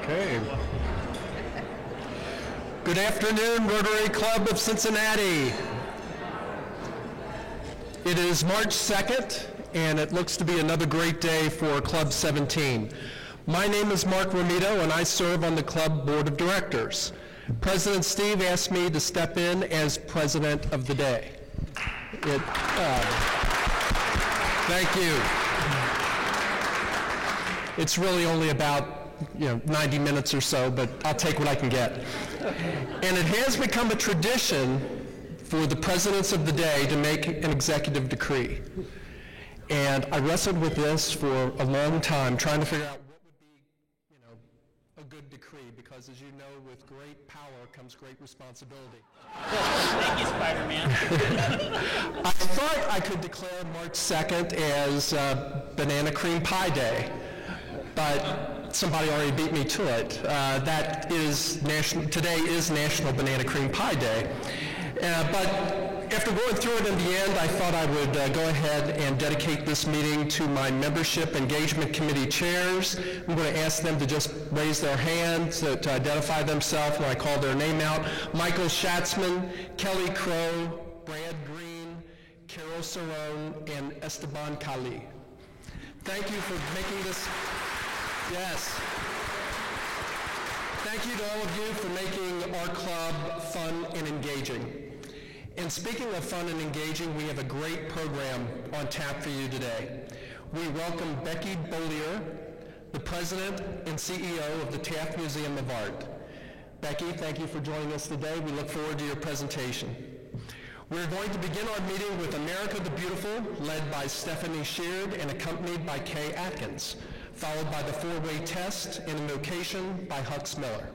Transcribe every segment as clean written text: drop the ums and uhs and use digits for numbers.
Okay. Good afternoon, Rotary Club of Cincinnati. It is March 2nd, and it looks to be another great day for Club 17. My name is Mark Romito, and I serve on the club board of directors. President Steve asked me to step in as president of the day. Thank you. It's really only about 90 minutes or so, but I'll take what I can get. And it has become a tradition for the presidents of the day to make an executive decree. And I wrestled with this for a long time, trying to figure out what would be, a good decree, because as you know, with great power comes great responsibility. Thank you, Spider-Man. I thought I could declare March 2nd as Banana Cream Pie Day, but somebody already beat me to it. Today is National Banana Cream Pie Day. But after going through it in the end, I thought I would go ahead and dedicate this meeting to my membership engagement committee chairs. I'm going to ask them to just raise their hands to identify themselves when I call their name out. Michael Schatzman, Kelly Crow, Brad Green, Carol Cerrone, and Esteban Cali. Thank you for making this. Yes. Thank you to all of you for making our club fun and engaging. And speaking of fun and engaging, we have a great program on tap for you today. We welcome Becky Bollier, the president and CEO of the Taft Museum of Art. Becky, thank you for joining us today. We look forward to your presentation. We're going to begin our meeting with America the Beautiful, led by Stephanie Sheard and accompanied by Kay Atkins, followed by the four-way test and invocation by Hux Miller.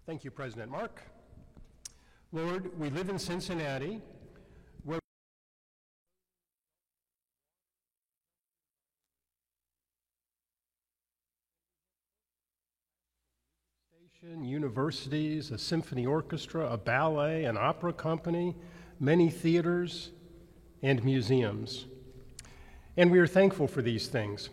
Thank you, President Mark. Lord, we live in Cincinnati, where universities, a symphony orchestra, a ballet, an opera company, many theaters, and museums. And we are thankful for these things.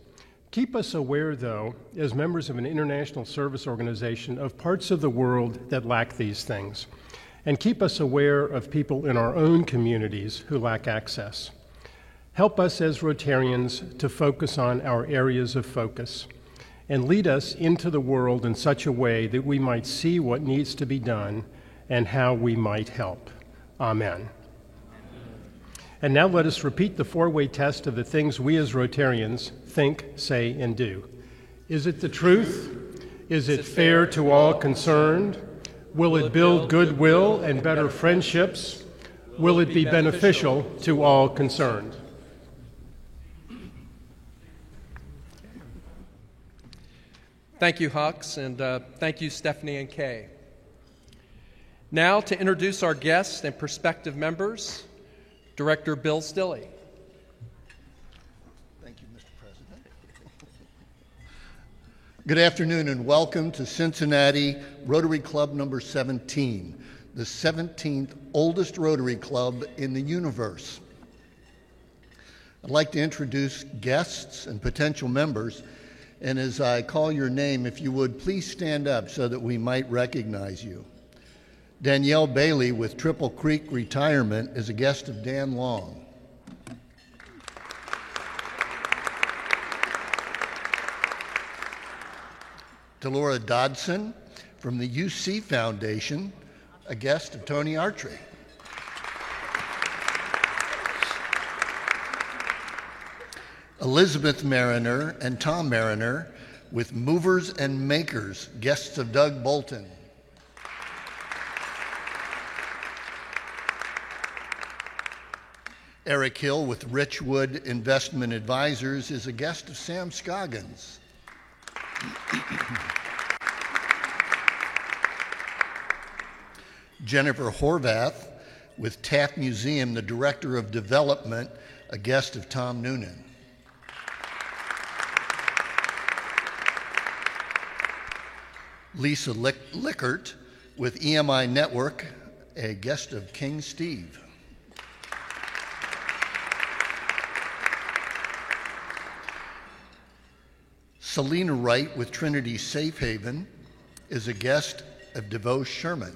Keep us aware, though, as members of an international service organization, of parts of the world that lack these things. And keep us aware of people in our own communities who lack access. Help us as Rotarians to focus on our areas of focus and lead us into the world in such a way that we might see what needs to be done and how we might help. Amen. And now let us repeat the four-way test of the things we as Rotarians think, say, and do. Is it the truth? Is it fair to all concerned? Will it build goodwill and better friendships? Will it be beneficial to all concerned? Thank you, Hux, and thank you, Stephanie and Kay. Now to introduce our guests and prospective members, Director Bill Stilley. Thank you, Mr. President. Good afternoon and welcome to Cincinnati Rotary Club number 17, the 17th oldest Rotary Club in the universe. I'd like to introduce guests and potential members, and as I call your name, if you would please stand up so that we might recognize you. Danielle Bailey with Triple Creek Retirement is a guest of Dan Long. Delora Dodson from the UC Foundation, a guest of Tony Artry. Elizabeth Mariner and Tom Mariner with Movers and Makers, guests of Doug Bolton. Eric Hill with Richwood Investment Advisors is a guest of Sam Scoggins. Jennifer Horvath with Taft Museum, the Director of Development, a guest of Tom Noonan. Lisa Lickert with EMI Network, a guest of King Steve. Selena Wright with Trinity Safe Haven is a guest of DeVoe Sherman.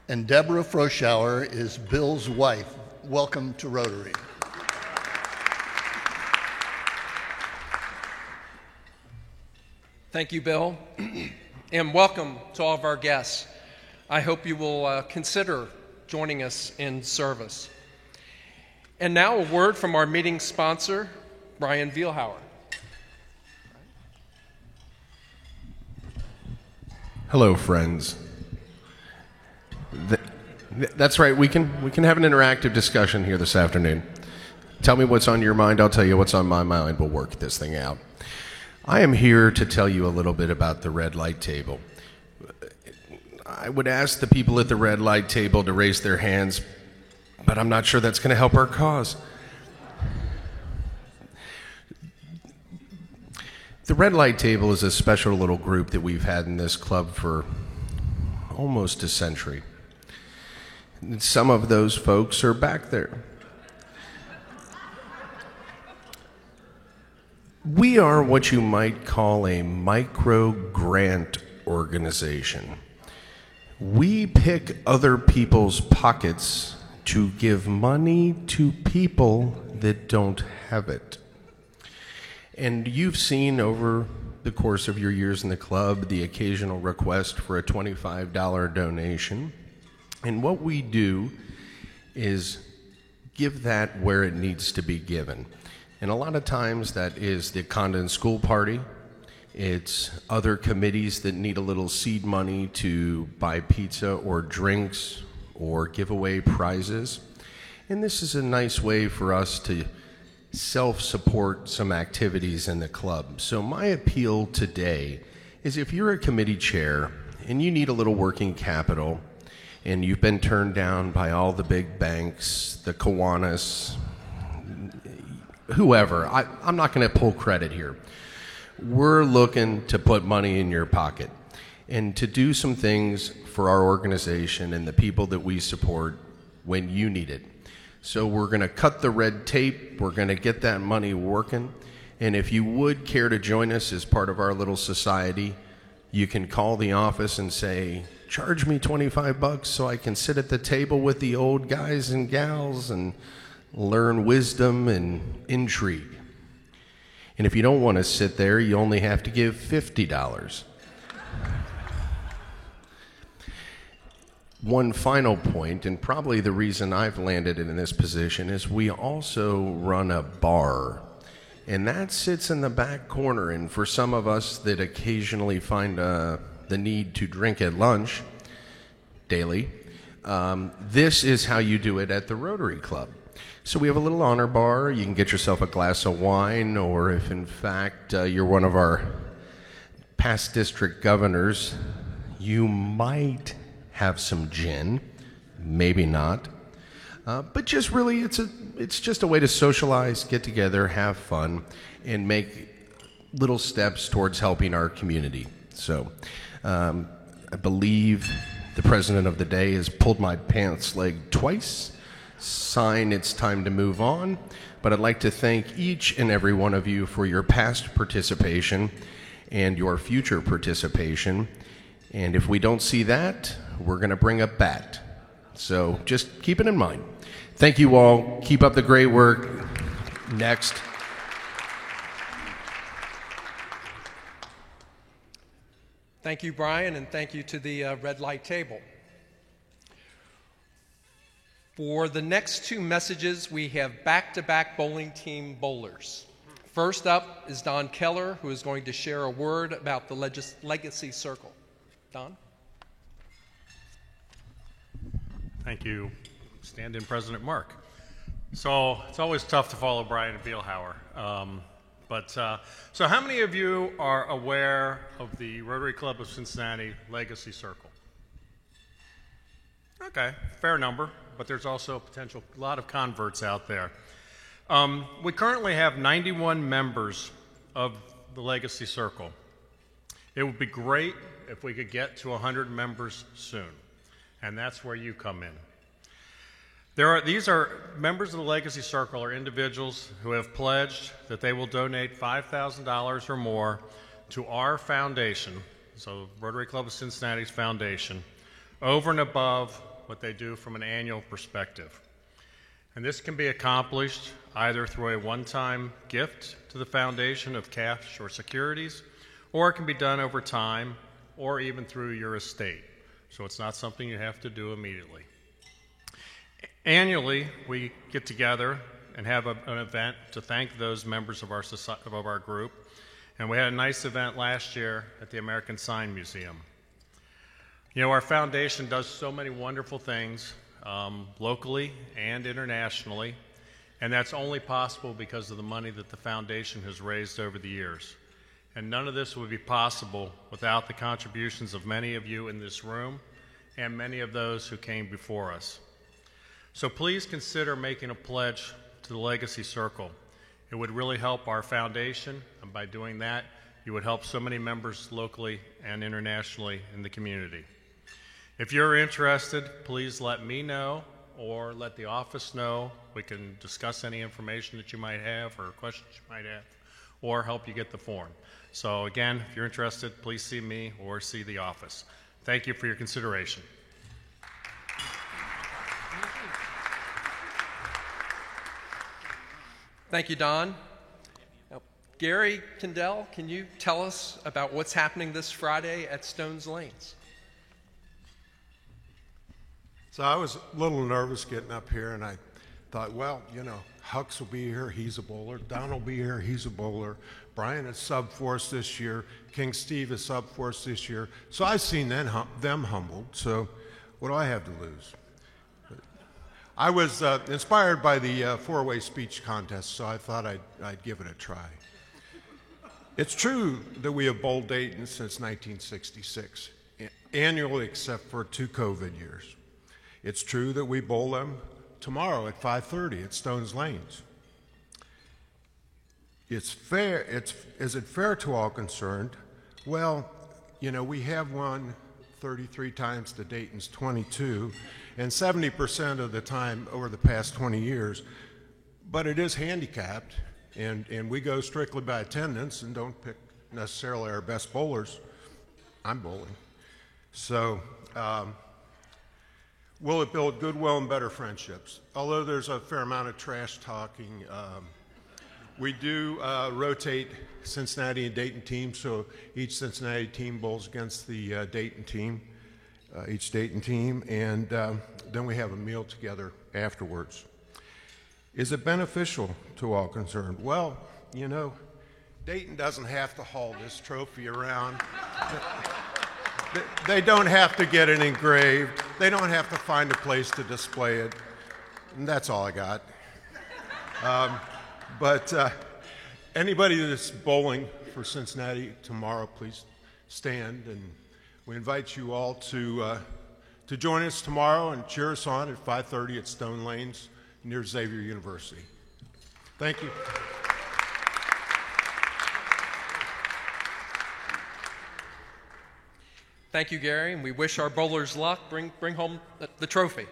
And Deborah Froschauer is Bill's wife. Welcome to Rotary. Thank you, Bill, and welcome to all of our guests. I hope you will consider joining us in service. And now a word from our meeting sponsor, Brian Vielhauer. Hello, friends. That's right, we can have an interactive discussion here this afternoon. Tell me what's on your mind, I'll tell you what's on my mind. We'll work this thing out. I am here to tell you a little bit about the red light table. I would ask the people at the red light table to raise their hands, but I'm not sure that's going to help our cause. The red light table is a special little group that we've had in this club for almost a century. And some of those folks are back there. We are what you might call a micro-grant organization. We pick other people's pockets to give money to people that don't have it. And you've seen over the course of your years in the club the occasional request for a $25 donation. And what we do is give that where it needs to be given. And a lot of times that is the Condon School Party. It's other committees that need a little seed money to buy pizza or drinks or give away prizes. And this is a nice way for us to self-support some activities in the club. So my appeal today is if you're a committee chair and you need a little working capital and you've been turned down by all the big banks, the Kiwanis, whoever, I'm not going to pull credit here. We're looking to put money in your pocket and to do some things for our organization and the people that we support when you need it. So we're going to cut the red tape. We're going to get that money working. And if you would care to join us as part of our little society, you can call the office and say, charge me $25 so I can sit at the table with the old guys and gals and learn wisdom and intrigue. And if you don't want to sit there, you only have to give $50. One final point, and probably the reason I've landed in this position, is we also run a bar. And that sits in the back corner. And for some of us that occasionally find the need to drink at lunch daily, this is how you do it at the Rotary Club. So we have a little honor bar. You can get yourself a glass of wine, or if in fact you're one of our past district governors, you might have some gin, maybe not. But just really, it's it's just a way to socialize, get together, have fun, and make little steps towards helping our community. So I believe the president of the day has pulled my pants leg twice. Sign it's time to move on. But I'd like to thank each and every one of you for your past participation and your future participation. And if we don't see that, we're going to bring a bat. So just keep it in mind. Thank you all. Keep up the great work. Next. Thank you, Brian, and thank you to the red light table. For the next two messages, we have back-to-back bowling team bowlers. First up is Don Keller, who is going to share a word about the Legacy Circle. Don? Thank you, Stand-in President Mark. So it's always tough to follow Brian Bielhauer. So how many of you are aware of the Rotary Club of Cincinnati Legacy Circle? Okay, fair number, but there's also a lot of converts out there. We currently have 91 members of the Legacy Circle. It would be great if we could get to 100 members soon, and that's where you come in. These are members of the Legacy Circle are individuals who have pledged that they will donate $5,000 or more to our foundation, so Rotary Club of Cincinnati's foundation, over and above what they do from an annual perspective. And this can be accomplished either through a one-time gift to the foundation of cash or securities, or it can be done over time, or even through your estate. So it's not something you have to do immediately. Annually, we get together and have an event to thank those members of our group. And we had a nice event last year at the American Sign Museum. You know, our foundation does so many wonderful things locally and internationally, and that's only possible because of the money that the foundation has raised over the years. And none of this would be possible without the contributions of many of you in this room and many of those who came before us. So please consider making a pledge to the Legacy Circle. It would really help our foundation, and by doing that, you would help so many members locally and internationally in the community. If you're interested, please let me know or let the office know. We can discuss any information that you might have or questions you might have, or help you get the form. So again, if you're interested, please see me or see the office. Thank you for your consideration. Thank you, Don. Now, Gary Kendall, can you tell us about what's happening this Friday at Stones Lanes? So I was a little nervous getting up here, and I thought, well, you know, Hux will be here, he's a bowler. Don will be here, he's a bowler. Brian is sub for us this year. King Steve is sub for us this year. So I've seen them humbled, so what do I have to lose? I was inspired by the four-way speech contest, so I thought I'd give it a try. It's true that we have bowled Dayton since 1966, annually except for 2 COVID years. It's true that we bowl them tomorrow at 5:30 at Stones Lanes. It's fair. Is it fair to all concerned? Well, you know, we have won 33 times to Dayton's 22, and 70% of the time over the past 20 years. But it is handicapped, and we go strictly by attendance and don't pick necessarily our best bowlers. I'm bowling. So will it build goodwill and better friendships? Although there's a fair amount of trash talking, we do rotate Cincinnati and Dayton teams, so each Cincinnati team bowls against the Dayton team, each Dayton team, and then we have a meal together afterwards. Is it beneficial to all concerned? Well, you know, Dayton doesn't have to haul this trophy around. They don't have to get it engraved. They don't have to find a place to display it. And that's all I got. But anybody that's bowling for Cincinnati tomorrow, please stand. And we invite you all to join us tomorrow and cheer us on at 5:30 at Stone Lanes near Xavier University. Thank you. Thank you, Gary, and we wish our bowlers luck. Bring home the trophy.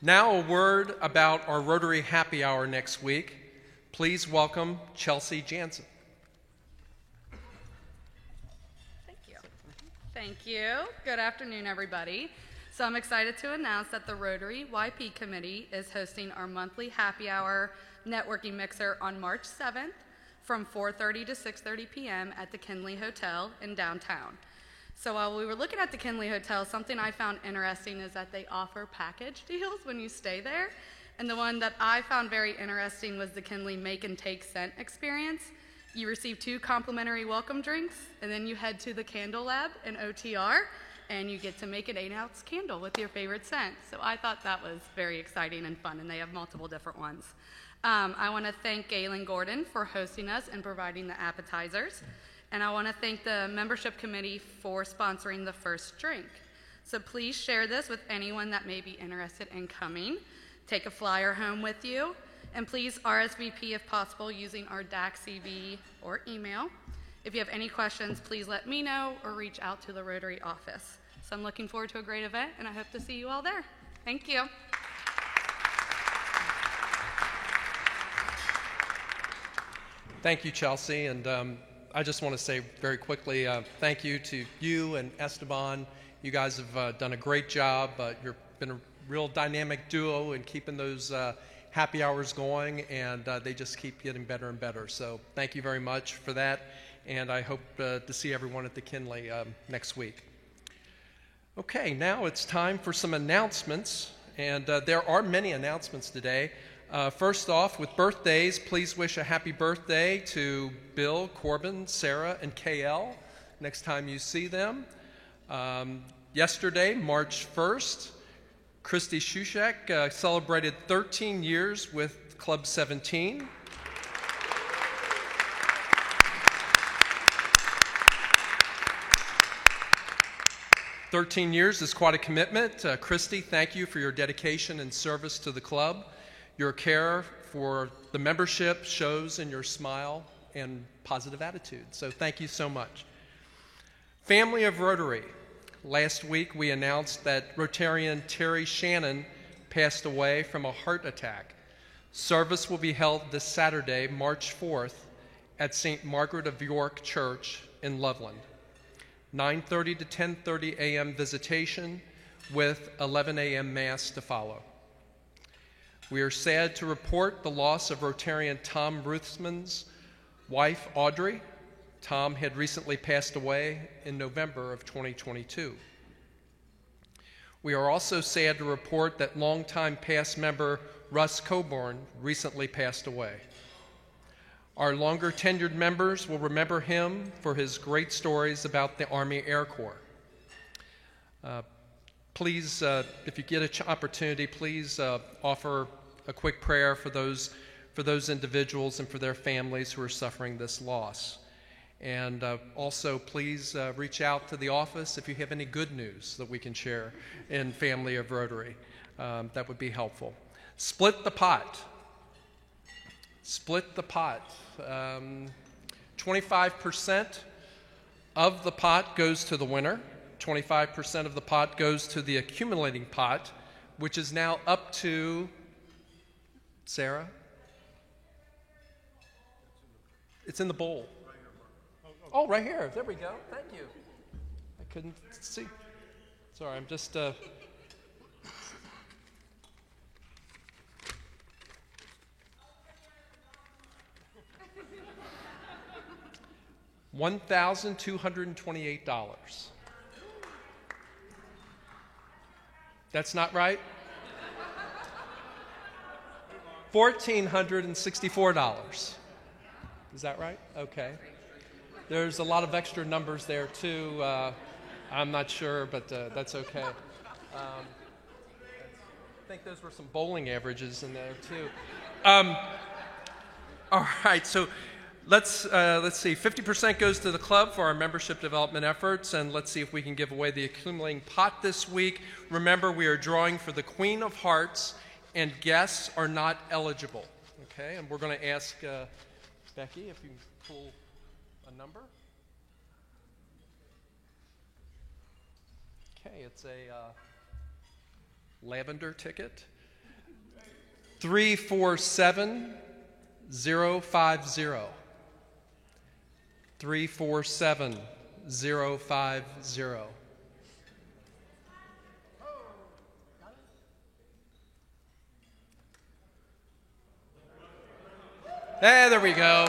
Now a word about our Rotary Happy Hour next week. Please welcome Chelsea Jansen. Thank you. Good afternoon, everybody. So I'm excited to announce that the Rotary YP Committee is hosting our monthly happy hour networking mixer on March 7th from 4:30 to 6:30 p.m. at the Kinley Hotel in downtown. So while we were looking at the Kinley Hotel, something I found interesting is that they offer package deals when you stay there. And the one that I found very interesting was the Kinley Make and Take Scent experience. You receive 2 complimentary welcome drinks, and then you head to the Candle Lab in OTR, and you get to make an 8-ounce candle with your favorite scent. So I thought that was very exciting and fun, and they have multiple different ones. I want to thank Galen Gordon for hosting us and providing the appetizers. And I want to thank the membership committee for sponsoring the first drink. So please share this with anyone that may be interested in coming. Take a flyer home with you. And please RSVP if possible using our DAC CV or email. If you have any questions, please let me know or reach out to the Rotary office. So I'm looking forward to a great event, and I hope to see you all there. Thank you. Thank you, Chelsea, and I just want to say very quickly thank you to you and Esteban. You guys have done a great job. You've been a real dynamic duo in keeping those happy hours going, and they just keep getting better and better. So thank you very much for that, and I hope to see everyone at the Kinley next week. Okay, now it's time for some announcements, and there are many announcements today. First off, with birthdays, please wish a happy birthday to Bill, Corbin, Sarah, and KL next time you see them. Yesterday, March 1st, Christy Shushek celebrated 13 years with Club 17. "13 years is quite a commitment. Christy, thank you for your dedication and service to the club. Your care for the membership shows in your smile and positive attitude. So thank you so much. Family of Rotary. Last week we announced that Rotarian Terry Shannon passed away from a heart attack. Service will be held this Saturday, March 4th, at St. Margaret of York Church in Loveland. 9:30 to 10:30 a.m. visitation with 11 a.m. Mass to follow. We are sad to report the loss of Rotarian Tom Ruthman's wife, Audrey. Tom had recently passed away in November of 2022. We are also sad to report that longtime past member Russ Coburn recently passed away. Our longer tenured members will remember him for his great stories about the Army Air Corps. Please, if you get an opportunity, please offer a quick prayer for those individuals and for their families who are suffering this loss. And also, please reach out to the office if you have any good news that we can share in Family of Rotary. That would be helpful. Split the pot. Split the pot. 25% of the pot goes to the winner. 25% of the pot goes to the accumulating pot, which is now up to, Sarah? It's in the bowl. Oh, right here. There we go. Thank you. I couldn't see. Sorry, I'm just... $1,228. That's not right? $1,464. Is that right? Okay. There's a lot of extra numbers there, too. I'm not sure, but that's okay. I think those were some bowling averages in there, too. All right, so let's see. 50% goes to the club for our membership development efforts, and let's see if we can give away the accumulating pot this week. Remember, we are drawing for the Queen of Hearts and guests are not eligible. Okay, and we're going to ask Becky if you can pull a number. Okay, it's a lavender ticket. 347050. 347050. Hey, there we go.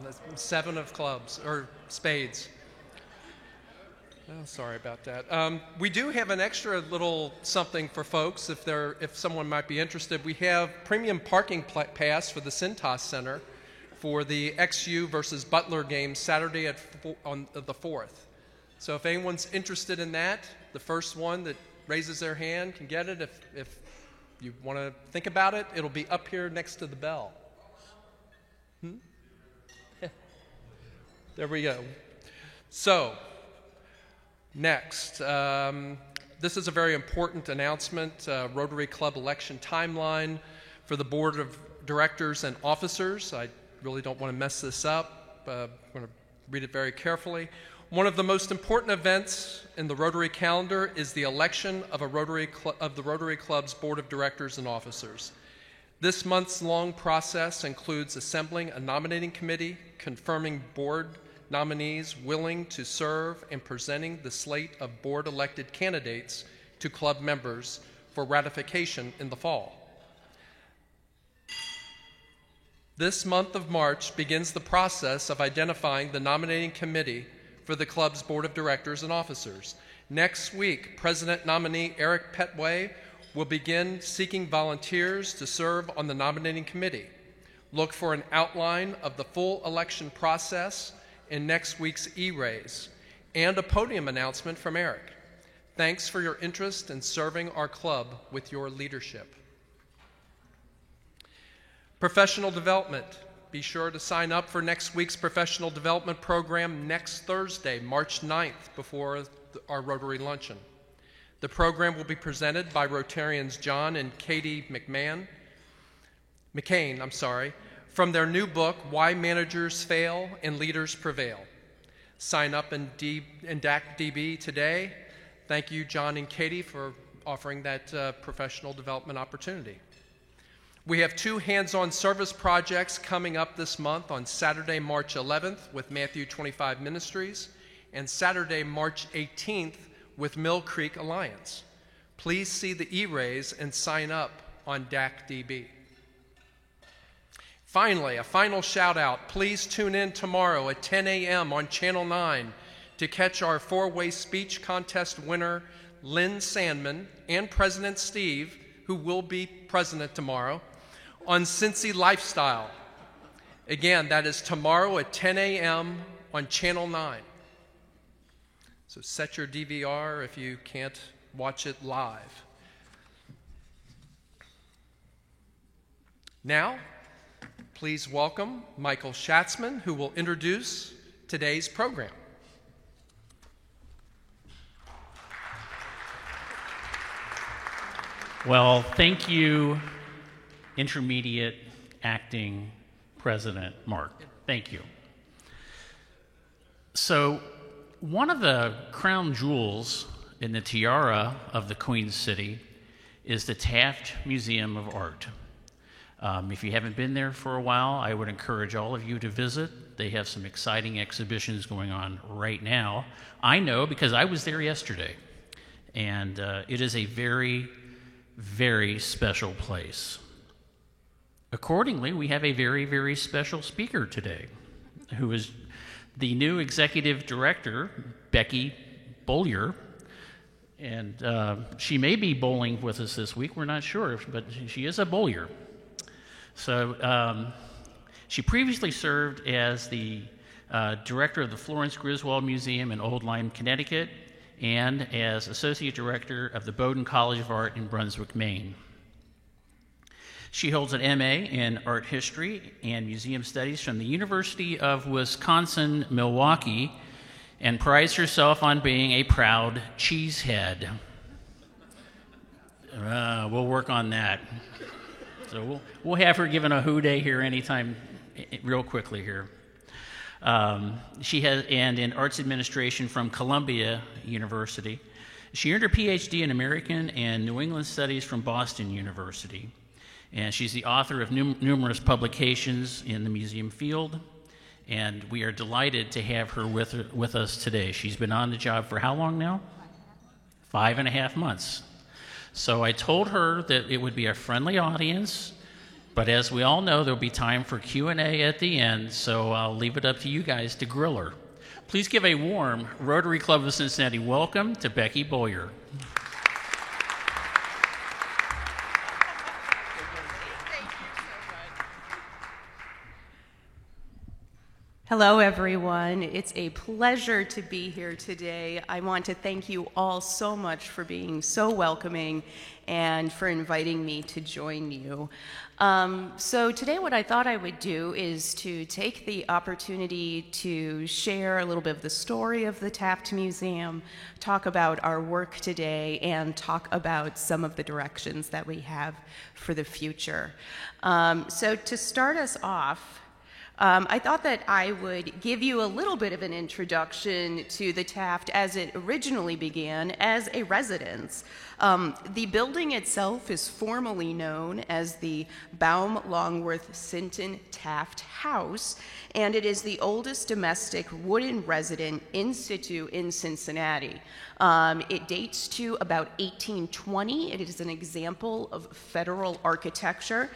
That's 7 of clubs, or spades. Oh, sorry about that. We do have an extra little something for folks if someone might be interested. We have premium parking pass for the Cintas Center for the XU versus Butler game Saturday on the 4th. So if anyone's interested in that, the first one that raises their hand can get it. If you want to think about it, it'll be up here next to the bell. There we go. So, next, this is a very important announcement, Rotary Club election timeline for the Board of Directors and Officers. I really don't want to mess this up. I'm going to read it very carefully. One of the most important events in the Rotary calendar is the election of the Rotary Club's Board of Directors and Officers. This month's long process includes assembling a nominating committee, confirming board nominees willing to serve, and presenting the slate of board-elected candidates to club members for ratification in the fall. This month of March begins the process of identifying the nominating committee for the club's board of directors and officers. Next week, President nominee Eric Petway will begin seeking volunteers to serve on the nominating committee. Look for an outline of the full election process in next week's E-Raise and a podium announcement from Eric. Thanks for your interest in serving our club with your leadership. Professional development. Be sure to sign up for next week's professional development program next Thursday, March 9th, before our Rotary Luncheon. The program will be presented by Rotarians John and Katie McCain, from their new book, Why Managers Fail and Leaders Prevail. Sign up in DAC-DB today. Thank you, John and Katie, for offering that professional development opportunity. We have 2 hands-on service projects coming up this month on Saturday, March 11th with Matthew 25 Ministries and Saturday, March 18th with Mill Creek Alliance. Please see the E-Raise and sign up on DAC-DB. Finally, a final shout out. Please tune in tomorrow at 10 a.m. on Channel 9 to catch our 4-way speech contest winner, Lynn Sandman, and President Steve, who will be president tomorrow, on Cincy Lifestyle. Again, that is tomorrow at 10 a.m. on Channel 9. So set your DVR if you can't watch it live. Now, please welcome Michael Schatzman, who will introduce today's program. Well, thank you, Intermediate Acting President Mark. Thank you. So, one of the crown jewels in the tiara of the Queen City is the Taft Museum of Art. If you haven't been there for a while, I would encourage all of you to visit. They have some exciting exhibitions going on right now. I know because I was there yesterday, and it is a very, very special place. Accordingly, we have a very, very special speaker today, who is the new executive director, Becky Bollier. And she may be bowling with us this week, we're not sure, but she is a bowler. So she previously served as the director of the Florence Griswold Museum in Old Lyme, Connecticut, and as associate director of the Bowdoin College of Art in Brunswick, Maine. She holds an MA in Art History and Museum Studies from the University of Wisconsin-Milwaukee and prides herself on being a proud cheesehead. We'll work on that. So we'll have her giving a who day here anytime, real quickly here. She has, and in arts administration from Columbia University. She earned her PhD in American and New England Studies from Boston University. And she's the author of numerous publications in the museum field. And we are delighted to have her with us today. She's been on the job for how long now? 5.5 months. So I told her that it would be a friendly audience, but as we all know, there'll be time for Q&A at the end, so I'll leave it up to you guys to grill her. Please give a warm Rotary Club of Cincinnati welcome to Becky Boyer. Hello, everyone. It's a pleasure to be here today. I want to thank you all so much for being so welcoming and for inviting me to join you. So today what I thought I would do is to take the opportunity to share a little bit of the story of the Taft Museum, talk about our work today, and talk about some of the directions that we have for the future. So to start us off, I thought that I would give you a little bit of an introduction to the Taft as it originally began as a residence. The building itself is formally known as the Baum Longworth Sinton Taft House, and it is the oldest domestic wooden residence in situ in Cincinnati. It dates to about 1820. It is an example of federal architecture.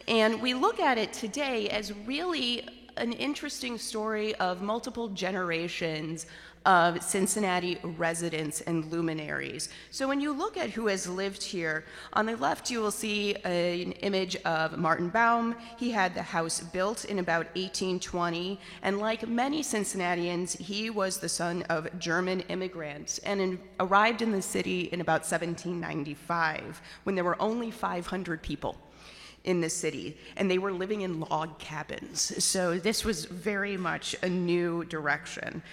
And we look at it today as really an interesting story of multiple generations of Cincinnati residents and luminaries. So when you look at who has lived here, on the left you will see an image of Martin Baum. He had the house built in about 1820, and like many Cincinnatians, he was the son of German immigrants and arrived in the city in about 1795, when there were only 500 people in the city, and they were living in log cabins. So this was very much a new direction.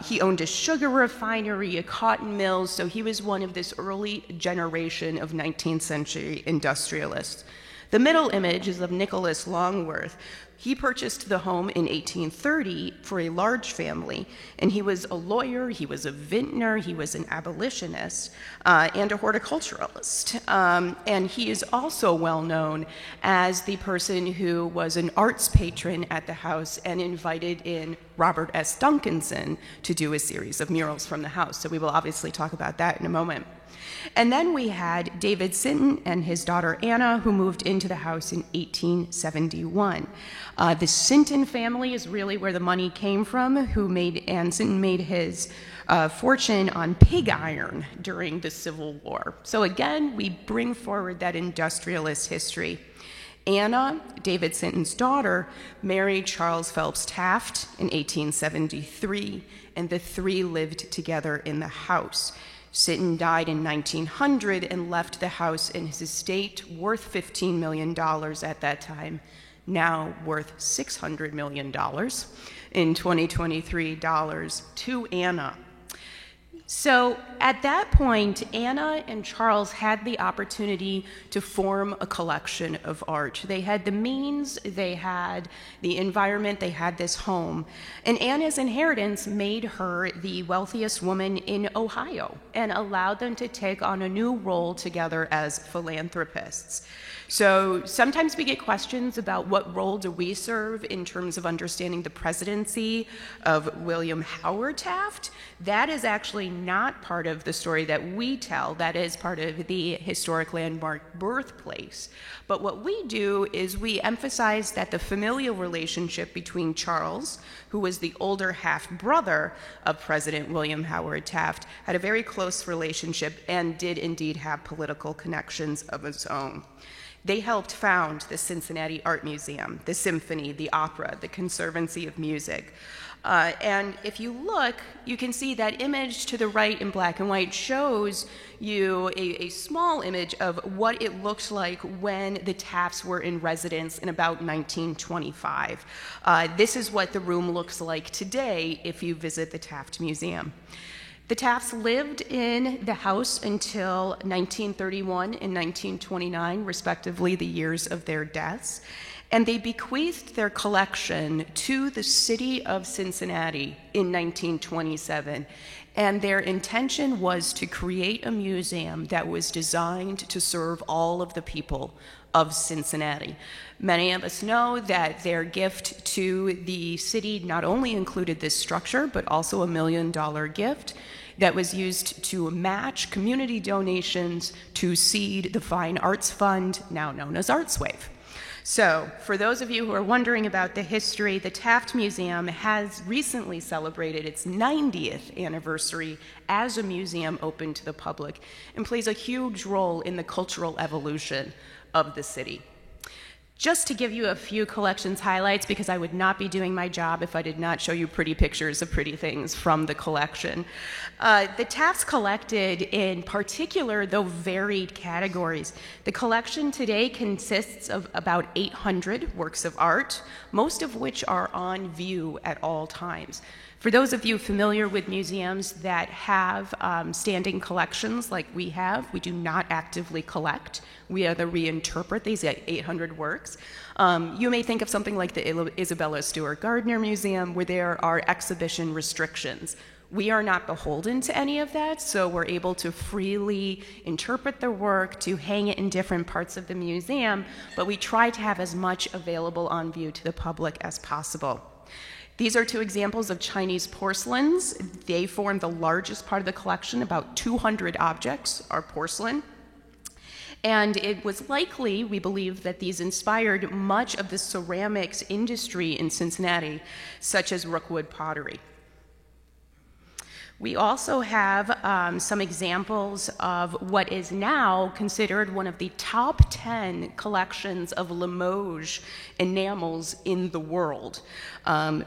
He owned a sugar refinery, a cotton mill, so he was one of this early generation of 19th century industrialists. The middle image is of Nicholas Longworth. He purchased the home in 1830 for a large family, and he was a lawyer, he was a vintner, he was an abolitionist, and a horticulturalist. And he is also well known as the person who was an arts patron at the house and invited in Robert S. Duncanson to do a series of murals from the house. So we will obviously talk about that in a moment. And then we had David Sinton and his daughter Anna, who moved into the house in 1871. The Sinton family is really where the money came from, and Sinton made his fortune on pig iron during the Civil War. So again, we bring forward that industrialist history. Anna, David Sinton's daughter, married Charles Phelps Taft in 1873, and the three lived together in the house. Sinton died in 1900 and left the house and his estate worth $15 million at that time, now worth $600 million in 2023 dollars to Anna. So at that point, Anna and Charles had the opportunity to form a collection of art. They had the means, they had the environment, they had this home. And Anna's inheritance made her the wealthiest woman in Ohio and allowed them to take on a new role together as philanthropists. So sometimes we get questions about what role do we serve in terms of understanding the presidency of William Howard Taft. That is actually not part of the story that we tell. That is part of the historic landmark birthplace. But what we do is we emphasize that the familial relationship between Charles, who was the older half-brother of President William Howard Taft, had a very close relationship and did indeed have political connections of his own. They helped found the Cincinnati Art Museum, the Symphony, the Opera, the Conservancy of Music. And if you look, you can see that image to the right in black and white shows you a small image of what it looked like when the Tafts were in residence in about 1925. This is what the room looks like today if you visit the Taft Museum. The Tafts lived in the house until 1931 and 1929, respectively, the years of their deaths. And they bequeathed their collection to the city of Cincinnati in 1927. And their intention was to create a museum that was designed to serve all of the people of Cincinnati. Many of us know that their gift to the city not only included this structure, but also $1 million gift that was used to match community donations to seed the Fine Arts Fund, now known as ArtsWave. So, for those of you who are wondering about the history, the Taft Museum has recently celebrated its 90th anniversary as a museum open to the public and plays a huge role in the cultural evolution of the city. Just to give you a few collections highlights, because I would not be doing my job if I did not show you pretty pictures of pretty things from the collection. The Tafts collected in particular, though varied categories. The collection today consists of about 800 works of art, most of which are on view at all times. For those of you familiar with museums that have standing collections like we have, we do not actively collect. We either reinterpret these 800 works. You may think of something like the Isabella Stewart Gardner Museum, where there are exhibition restrictions. We are not beholden to any of that, so we're able to freely interpret the work, to hang it in different parts of the museum, but we try to have as much available on view to the public as possible. These are two examples of Chinese porcelains. They form the largest part of the collection. About 200 objects are porcelain. And it was likely, we believe, that these inspired much of the ceramics industry in Cincinnati, such as Rookwood pottery. We also have some examples of what is now considered one of the top 10 collections of Limoges enamels in the world.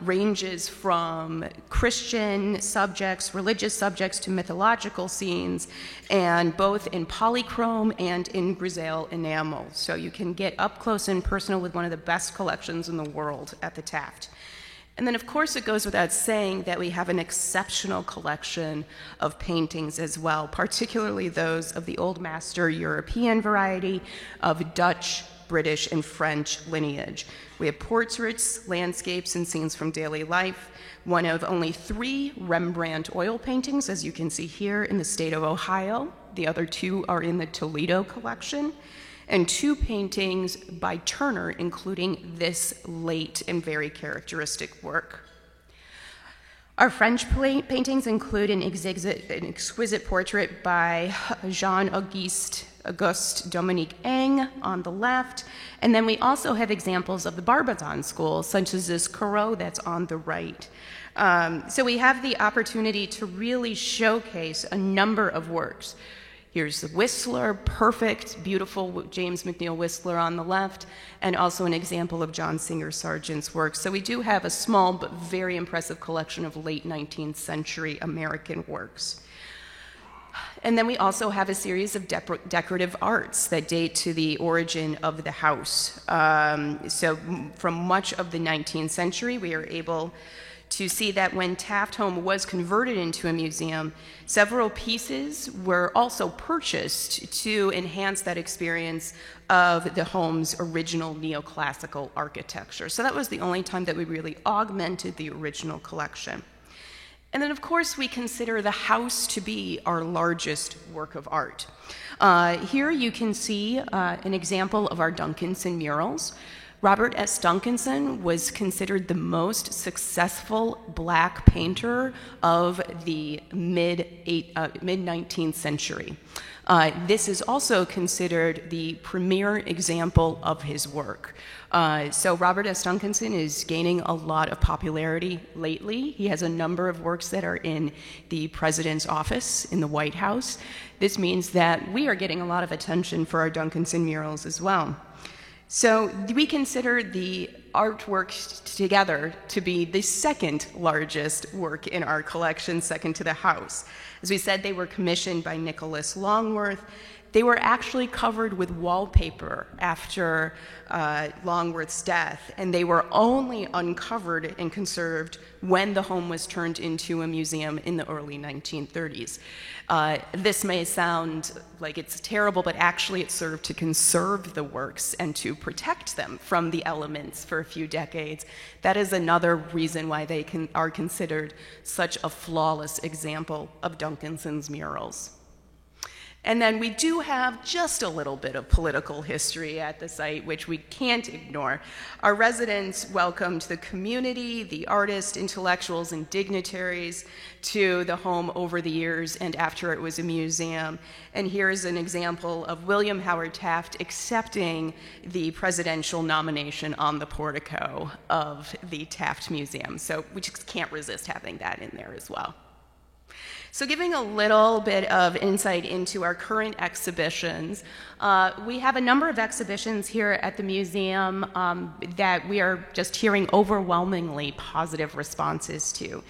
Ranges from Christian subjects, religious subjects, to mythological scenes, and both in polychrome and in grisaille enamel. So you can get up close and personal with one of the best collections in the world at the Taft. And then, of course, it goes without saying that we have an exceptional collection of paintings as well, particularly those of the Old Master European variety of Dutch, British, and French lineage. We have portraits, landscapes, and scenes from daily life, one of only 3 Rembrandt oil paintings, as you can see here, in the state of Ohio. The other 2 are in the Toledo collection, and 2 paintings by Turner, including this late and very characteristic work. Our French paintings include an exquisite portrait by Jean-Auguste Dominique Eng on the left, and then we also have examples of the Barbizon School, such as this Corot that's on the right. So we have the opportunity to really showcase a number of works. Here's the Whistler, perfect, beautiful James McNeill Whistler on the left, and also an example of John Singer Sargent's work. So we do have a small but very impressive collection of late 19th century American works. And then we also have a series of decorative arts that date to the origin of the house. So from much of the 19th century, we are able to see that when Taft Home was converted into a museum, several pieces were also purchased to enhance that experience of the home's original neoclassical architecture. So that was the only time that we really augmented the original collection. And then, of course, we consider the house to be our largest work of art. Here you can see an example of our Duncanson murals. Robert S. Duncanson was considered the most successful black painter of the mid-19th century. This is also considered the premier example of his work. So Robert S. Duncanson is gaining a lot of popularity lately. He has a number of works that are in the president's office in the White House. This means that we are getting a lot of attention for our Duncanson murals as well. So we consider the artwork together to be the second largest work in our collection, second to the house. As we said, they were commissioned by Nicholas Longworth. They were actually covered with wallpaper after Longworth's death, and they were only uncovered and conserved when the home was turned into a museum in the early 1930s. This may sound like it's terrible, but actually it served to conserve the works and to protect them from the elements for a few decades. That is another reason why they are considered such a flawless example of Duncanson's murals. And then we do have just a little bit of political history at the site, which we can't ignore. Our residents welcomed the community, the artists, intellectuals, and dignitaries to the home over the years and after it was a museum. And here's an example of William Howard Taft accepting the presidential nomination on the portico of the Taft Museum. So we just can't resist having that in there as well. So giving a little bit of insight into our current exhibitions, we have a number of exhibitions here at the museum that we are just hearing overwhelmingly positive responses to.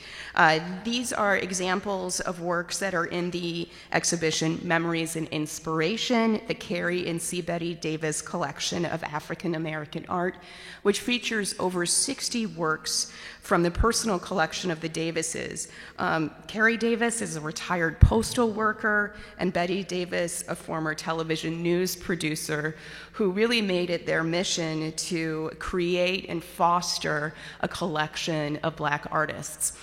These are examples of works that are in the exhibition Memories and Inspiration, the Carrie and C. Betty Davis collection of African American art, which features over 60 works from the personal collection of the Davises. Carrie Davis is a retired postal worker, and Betty Davis, a former television news producer, who really made it their mission to create and foster a collection of Black artists.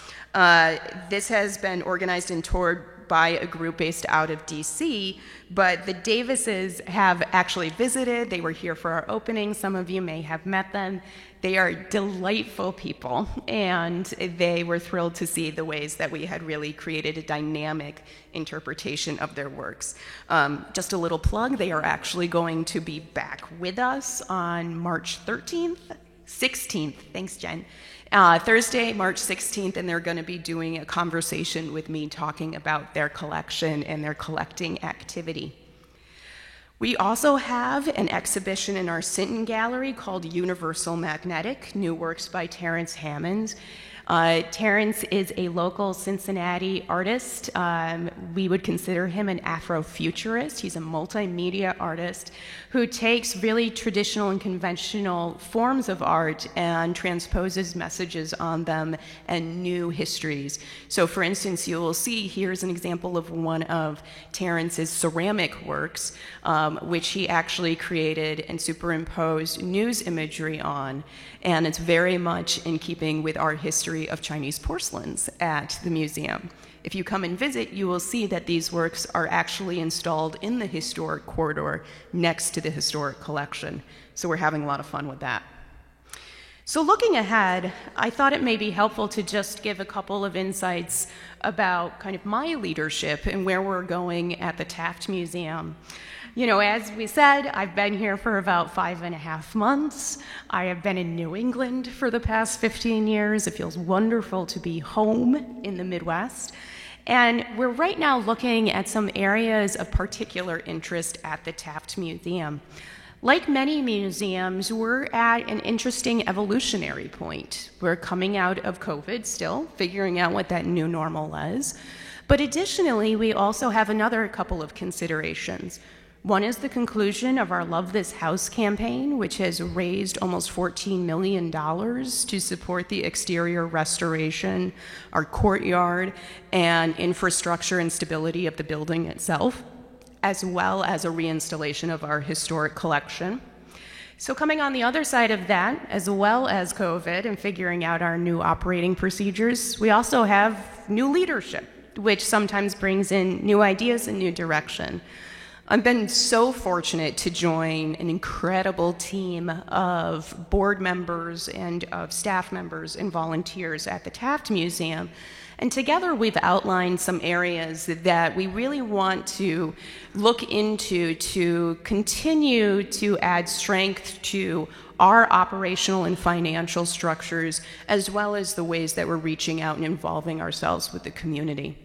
This has been organized and toured by a group based out of DC, but the Davises have actually visited. They were here for our opening. Some of you may have met them. They are delightful people, and they were thrilled to see the ways that we had really created a dynamic interpretation of their works. Just a little plug, they are actually going to be back with us on March 16th, thanks Jen, Thursday, March 16th, and they're going to be doing a conversation with me talking about their collection and their collecting activity. We also have an exhibition in our Sinton Gallery called Universal Magnetic, new works by Terrence Hammond. Terrence is a local Cincinnati artist. We would consider him an Afrofuturist. He's a multimedia artist who takes really traditional and conventional forms of art and transposes messages on them and new histories. So for instance, you will see here's an example of one of Terrence's ceramic works, which he actually created and superimposed news imagery on. And it's very much in keeping with our history of Chinese porcelains at the museum. If you come and visit, you will see that these works are actually installed in the historic corridor next to the historic collection. So we're having a lot of fun with that. So looking ahead, I thought it may be helpful to just give a couple of insights about kind of my leadership and where we're going at the Taft Museum. You know, as we said, I've been here for about 5.5 months. I have been in New England for the past 15 years. It feels wonderful to be home in the Midwest. And we're right now looking at some areas of particular interest at the Taft Museum. Like many museums, we're at an interesting evolutionary point. We're coming out of COVID still, figuring out what that new normal is. But additionally, we also have another couple of considerations. One is the conclusion of our Love This House campaign, which has raised almost $14 million to support the exterior restoration, our courtyard, and infrastructure and stability of the building itself, as well as a reinstallation of our historic collection. So coming on the other side of that, as well as COVID and figuring out our new operating procedures, we also have new leadership, which sometimes brings in new ideas and new direction. I've been so fortunate to join an incredible team of board members and of staff members and volunteers at the Taft Museum. And together we've outlined some areas that we really want to look into to continue to add strength to our operational and financial structures, as well as the ways that we're reaching out and involving ourselves with the community.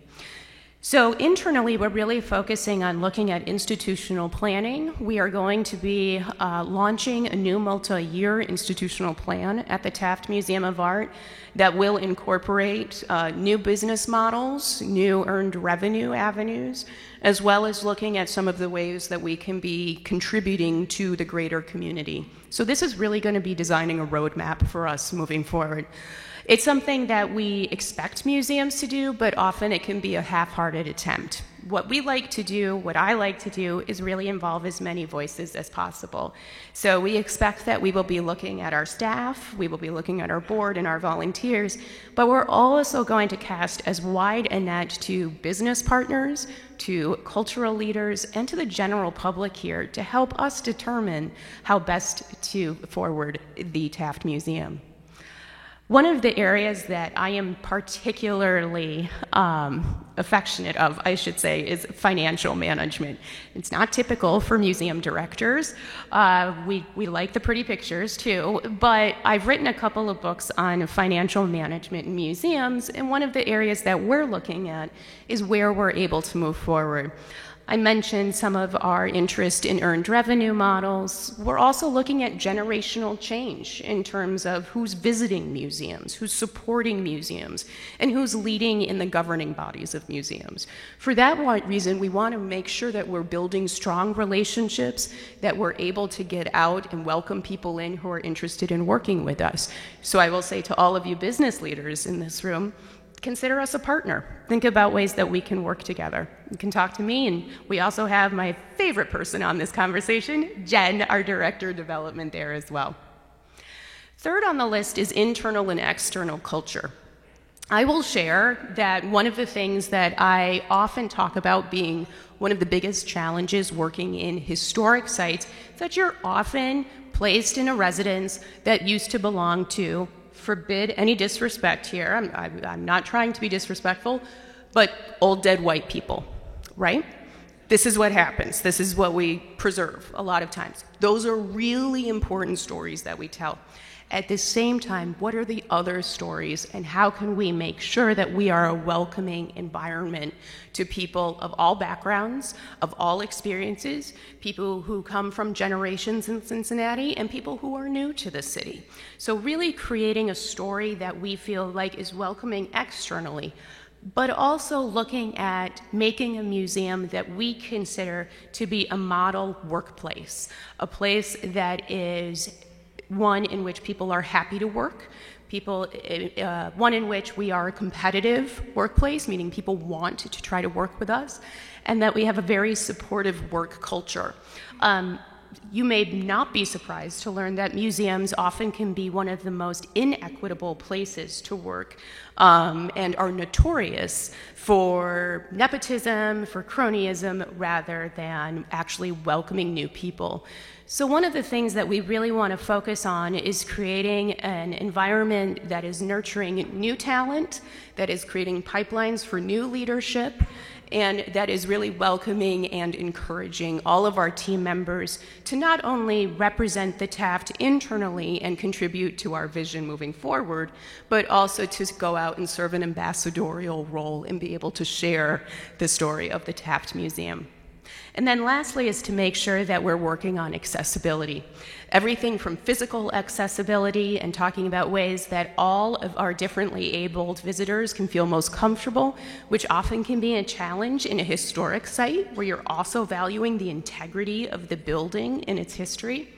So internally, we're really focusing on looking at institutional planning. We are going to be launching a new multi-year institutional plan at the Taft Museum of Art that will incorporate new business models, new earned revenue avenues, as well as looking at some of the ways that we can be contributing to the greater community. So this is really going to be designing a roadmap for us moving forward. It's something that we expect museums to do, but often it can be a half-hearted attempt. What we like to do, what I like to do, is really involve as many voices as possible. So we expect that we will be looking at our staff, we will be looking at our board and our volunteers, but we're also going to cast as wide a net to business partners, to cultural leaders, and to the general public here to help us determine how best to forward the Taft Museum. One of the areas that I am particularly affectionate of, I should say, is financial management. It's not typical for museum directors. We like the pretty pictures too, but I've written a couple of books on financial management in museums, and one of the areas that we're looking at is where we're able to move forward. I mentioned some of our interest in earned revenue models. We're also looking at generational change in terms of who's visiting museums, who's supporting museums, and who's leading in the governing bodies of museums. For that reason, we want to make sure that we're building strong relationships, that we're able to get out and welcome people in who are interested in working with us. So I will say to all of you business leaders in this room, consider us a partner. Think about ways that we can work together. You can talk to me, and we also have my favorite person on this conversation, Jen, our Director of Development there as well. Third on the list is internal and external culture. I will share that one of the things that I often talk about being one of the biggest challenges working in historic sites is that you're often placed in a residence that used to belong to, forbid any disrespect here, I'm not trying to be disrespectful, but old dead white people, right? This is what happens. This is what we preserve a lot of times. Those are really important stories that we tell. At the same time, what are the other stories, and how can we make sure that we are a welcoming environment to people of all backgrounds, of all experiences, people who come from generations in Cincinnati, and people who are new to the city. So really creating a story that we feel like is welcoming externally, but also looking at making a museum that we consider to be a model workplace, a place that is one in which people are happy to work, one in which we are a competitive workplace, meaning people want to try to work with us, and that we have a very supportive work culture. You may not be surprised to learn that museums often can be one of the most inequitable places to work and are notorious for nepotism, for cronyism, rather than actually welcoming new people. So one of the things that we really want to focus on is creating an environment that is nurturing new talent, that is creating pipelines for new leadership, and that is really welcoming and encouraging all of our team members to not only represent the Taft internally and contribute to our vision moving forward, but also to go out and serve an ambassadorial role and be able to share the story of the Taft Museum. And then lastly is to make sure that we're working on accessibility. Everything from physical accessibility and talking about ways that all of our differently abled visitors can feel most comfortable, which often can be a challenge in a historic site where you're also valuing the integrity of the building and its history,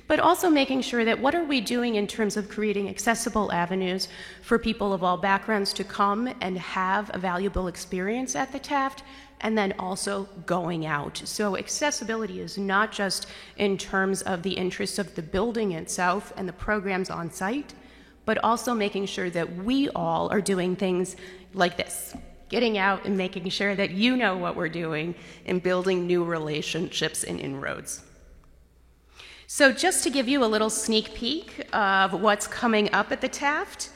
but also making sure that what are we doing in terms of creating accessible avenues for people of all backgrounds to come and have a valuable experience at the Taft, and then also going out. So accessibility is not just in terms of the interests of the building itself and the programs on site, but also making sure that we all are doing things like this. getting out and making sure that you know what we're doing and building new relationships and inroads. So just to give you a little sneak peek of what's coming up at the Taft,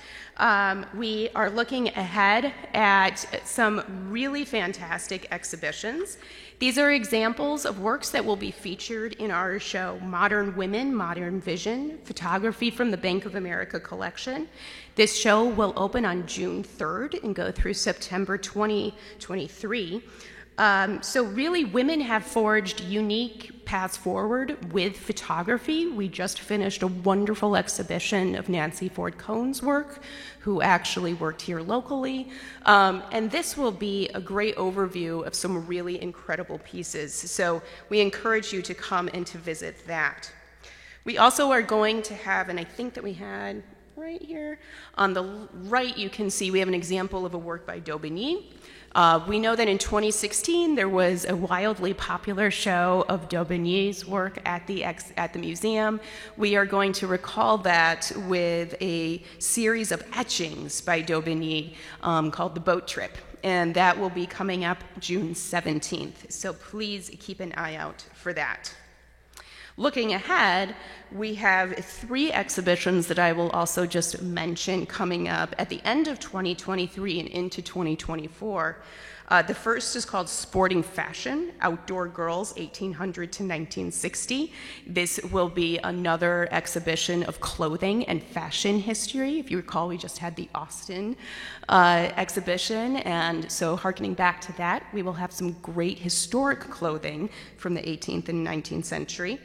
we are looking ahead at some really fantastic exhibitions. These are examples of works that will be featured in our show, Modern Women, Modern Vision, Photography from the Bank of America Collection. This show will open on June 3rd and go through September 2023. So really, women have forged unique paths forward with photography. We just finished a wonderful exhibition of Nancy Ford Cohn's work, who actually worked here locally. And this will be a great overview of some really incredible pieces. So we encourage you to come and to visit that. We also are going to have, and I think that we had right here, on the right you can see we have an example of a work by Daubigny. We know that in 2016 there was a wildly popular show of Daubigny's work at the museum. We are going to recall that with a series of etchings by Daubigny called The Boat Trip, and that will be coming up June 17th. So please keep an eye out for that. Looking ahead, we have 3 exhibitions that I will also just mention coming up at the end of 2023 and into 2024. The first is called Sporting Fashion, Outdoor Girls, 1800 to 1960. This will be another exhibition of clothing and fashion history. If you recall, we just had the Austin exhibition, and so hearkening back to that, we will have some great historic clothing from the 18th and 19th century.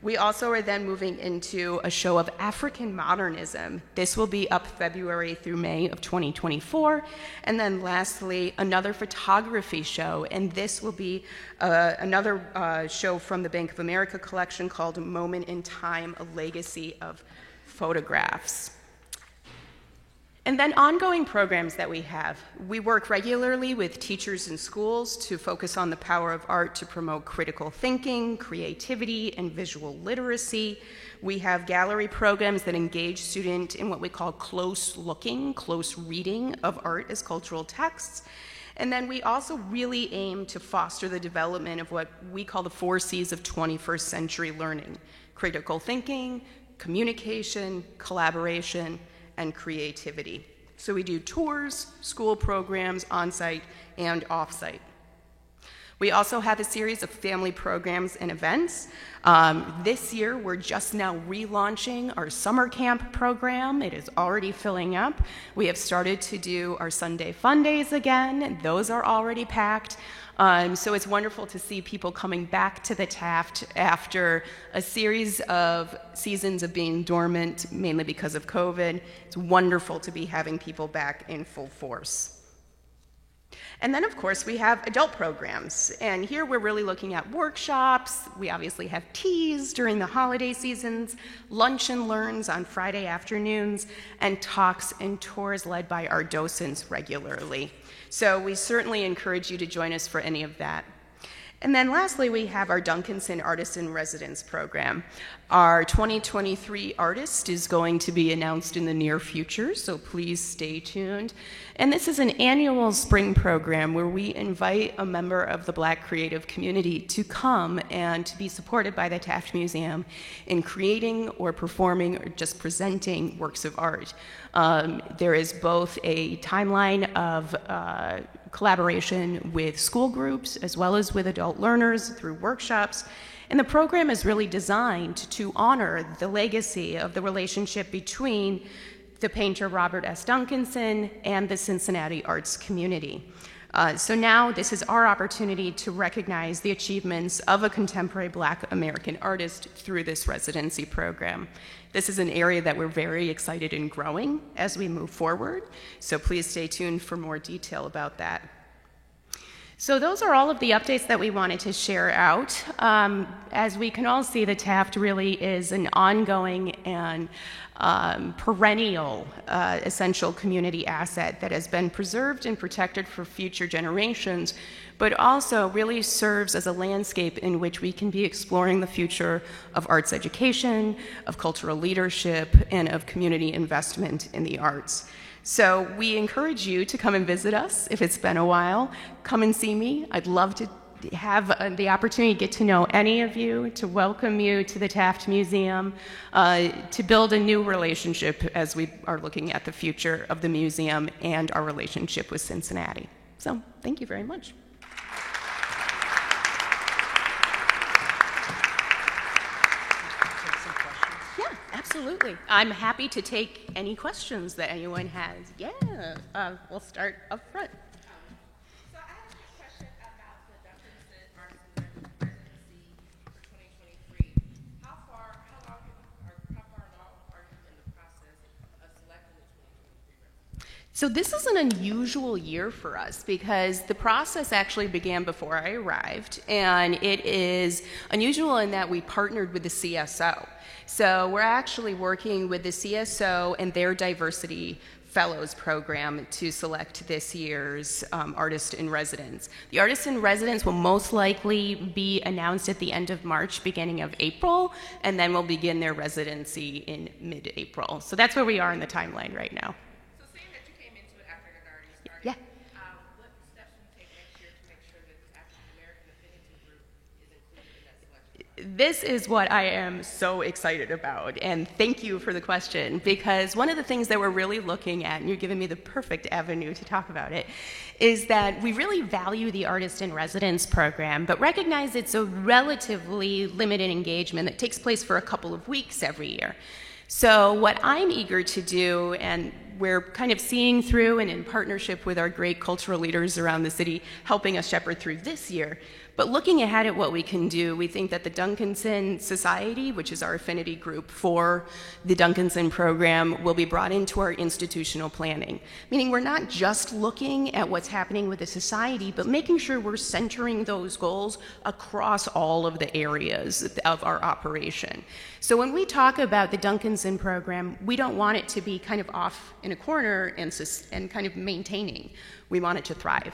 We also are then moving into a show of African modernism. This will be up February through May of 2024. And then lastly, another photography show. And this will be another show from the Bank of America collection called Moment in Time, a Legacy of Photographs. And then ongoing programs that we have. We work regularly with teachers in schools to focus on the power of art to promote critical thinking, creativity, and visual literacy. We have gallery programs that engage students in what we call close looking, close reading of art as cultural texts. And then we also really aim to foster the development of what we call the 4 C's of 21st century learning: critical thinking, communication, collaboration, and creativity. So we do tours, school programs, on-site and off-site. We also have a series of family programs and events. This year, we're just now relaunching our summer camp program. It is already filling up. We have started to do our Sunday Fun Days again. Those are already packed. So it's wonderful to see people coming back to the Taft after a series of seasons of being dormant, mainly because of COVID. It's wonderful to be having people back in full force. And then, of course, we have adult programs. And here we're really looking at workshops. We obviously have teas during the holiday seasons, lunch and learns on Friday afternoons, and talks and tours led by our docents regularly. So we certainly encourage you to join us for any of that. And then lastly, we have our Duncanson Artist in Residence program. Our 2023 artist is going to be announced in the near future, so please stay tuned. And this is an annual spring program where we invite a member of the Black creative community to come and to be supported by the Taft Museum in creating or performing or just presenting works of art. There is both a timeline of collaboration with school groups as well as with adult learners through workshops. And the program is really designed to honor the legacy of the relationship between the painter Robert S. Duncanson and the Cincinnati arts community. So now this is our opportunity to recognize the achievements of a contemporary Black American artist through this residency program. This is an area that we're very excited in growing as we move forward, so please stay tuned for more detail about that. So those are all of the updates that we wanted to share out. As we can all see, the Taft really is an ongoing and perennial essential community asset that has been preserved and protected for future generations, but also really serves as a landscape in which we can be exploring the future of arts education, of cultural leadership, and of community investment in the arts. So we encourage you to come and visit us if it's been a while. Come and see me. I'd love to have the opportunity to get to know any of you, to welcome you to the Taft Museum, to build a new relationship as we are looking at the future of the museum and our relationship with Cincinnati. So thank you very much. Yeah, absolutely. I'm happy to take any questions that anyone has. Yeah, we'll start up front. So I have a question about the Duncanson Arts and Residency for 2023. How far along are you in the process of selecting the 2023 residents? So this is an unusual year for us because the process actually began before I arrived, and it is unusual in that we partnered with the CSO. So we're actually working with the CSO and their diversity fellows program to select this year's artist in residence. The artist in residence will most likely be announced at the end of March, beginning of April, and then will begin their residency in mid-April. So that's where we are in the timeline right now. So seeing that you came into it after it had already started, Yeah. what steps will you take next year to make sure that the African American Affinity Group is included in that selection? This is what I am so excited about, and thank you for the question, because one of the things that we're really looking at, and you're giving me the perfect avenue to talk about it, is that we really value the Artist in Residence program, but recognize it's a relatively limited engagement that takes place for a couple of weeks every year. So what I'm eager to do, and we're kind of seeing through and in partnership with our great cultural leaders around the city, helping us shepherd through this year, but looking ahead at what we can do, we think that the Duncanson Society, which is our affinity group for the Duncanson program, will be brought into our institutional planning. Meaning we're not just looking at what's happening with the society, but making sure we're centering those goals across all of the areas of our operation. So when we talk about the Duncanson program, we don't want it to be kind of off in a corner and kind of maintaining. We want it to thrive.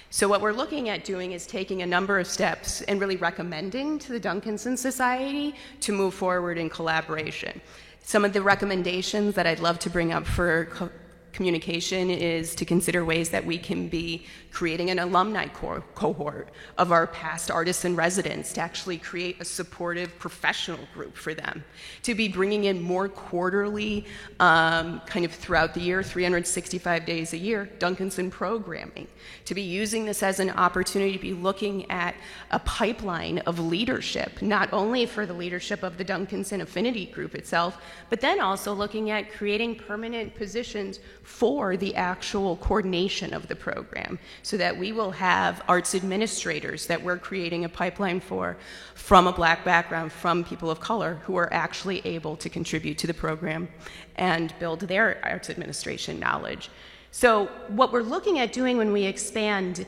So what we're looking at doing is taking a number of steps and really recommending to the Duncanson Society to move forward in collaboration. Some of the recommendations that I'd love to bring up for communication is to consider ways that we can be creating an alumni cohort of our past artists in residence to actually create a supportive professional group for them, to be bringing in more quarterly, kind of throughout the year, 365 days a year, Duncanson programming, to be using this as an opportunity to be looking at a pipeline of leadership, not only for the leadership of the Duncanson Affinity Group itself, but then also looking at creating permanent positions for the actual coordination of the program, so that we will have arts administrators that we're creating a pipeline for from a Black background, from people of color who are actually able to contribute to the program and build their arts administration knowledge. So what we're looking at doing when we expand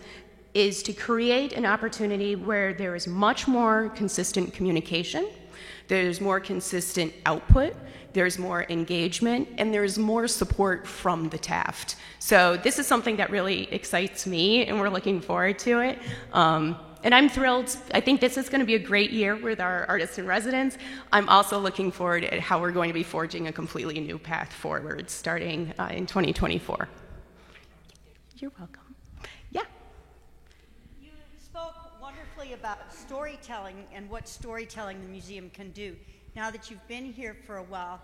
is to create an opportunity where there is much more consistent communication, there's more consistent output, there's more engagement, and there's more support from the Taft. So this is something that really excites me, and we're looking forward to it. And I'm thrilled. I think this is going to be a great year with our artists in residence. I'm also looking forward at how we're going to be forging a completely new path forward starting in 2024. You're welcome. Yeah. You spoke wonderfully about storytelling and what storytelling the museum can do. Now that you've been here for a while,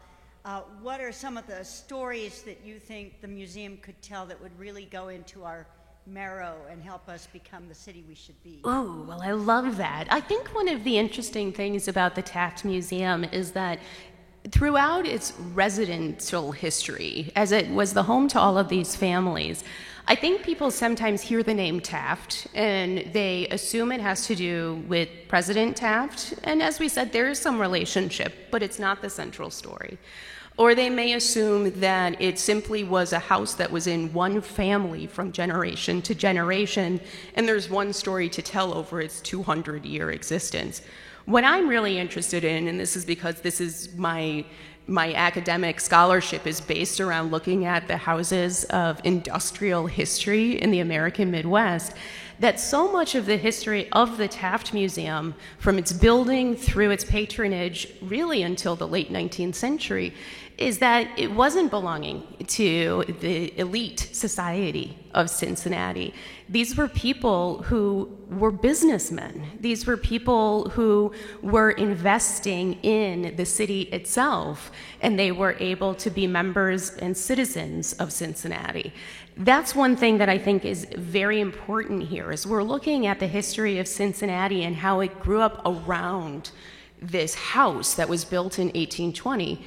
what are some of the stories that you think the museum could tell that would really go into our marrow and help us become the city we should be? Oh, well, I love that. I think one of the interesting things about the Taft Museum is that throughout its residential history, as it was the home to all of these families, I think people sometimes hear the name Taft and they assume it has to do with President Taft. And as we said, there is some relationship, but it's not the central story. Or they may assume that it simply was a house that was in one family from generation to generation, and there's one story to tell over its 200-year existence. What I'm really interested in, and this is because this is my my academic scholarship is based around looking at the houses of industrial history in the American Midwest, that so much of the history of the Taft Museum, from its building through its patronage, really until the late 19th century, is that it wasn't belonging to the elite society of Cincinnati. These were people who were businessmen. These were people who were investing in the city itself, and they were able to be members and citizens of Cincinnati. That's one thing that I think is very important here, is we're looking at the history of Cincinnati and how it grew up around this house that was built in 1820.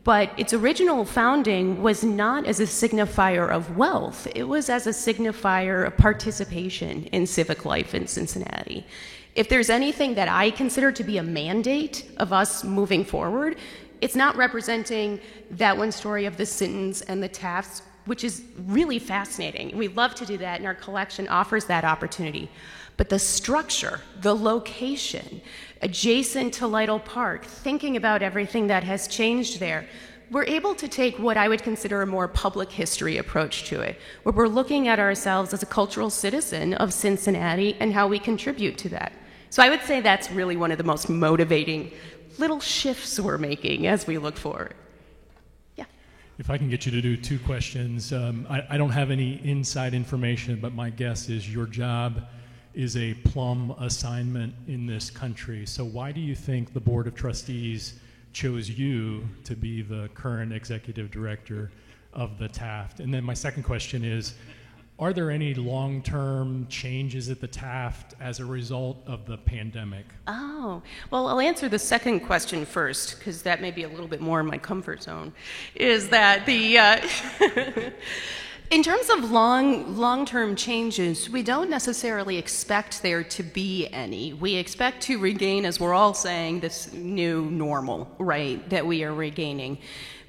But its original founding was not as a signifier of wealth. It was as a signifier of participation in civic life in Cincinnati. If there's anything that I consider to be a mandate of us moving forward, it's not representing that one story of the Sintons and the Tafts, which is really fascinating. We love to do that, and our collection offers that opportunity. But the structure, the location, adjacent to Lytle Park, thinking about everything that has changed there, we're able to take what I would consider a more public history approach to it, where we're looking at ourselves as a cultural citizen of Cincinnati and how we contribute to that. So I would say that's really one of the most motivating little shifts we're making as we look forward. If I can get you to do two questions. I don't have any inside information, but my guess is your job is a plum assignment in this country. So why do you think the Board of Trustees chose you to be the current executive director of the Taft? And then my second question is, are there any long-term changes at the Taft as a result of the pandemic? Oh, well, I'll answer the second question first, because that may be a little bit more in my comfort zone, is that the, in terms of long-term changes, we don't necessarily expect there to be any. We expect to regain, as we're all saying, this new normal, right, that we are regaining.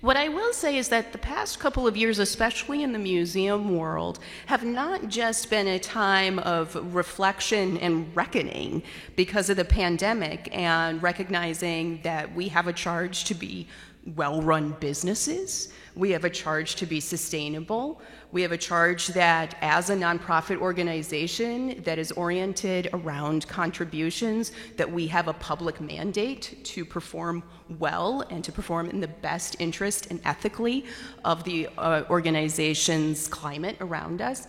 What I will say is that the past couple of years, especially in the museum world, have not just been a time of reflection and reckoning because of the pandemic and recognizing that we have a charge to be well-run businesses. We have a charge to be sustainable. We have a charge that as a nonprofit organization that is oriented around contributions, that we have a public mandate to perform well and to perform in the best interest and ethically of the organization's climate around us.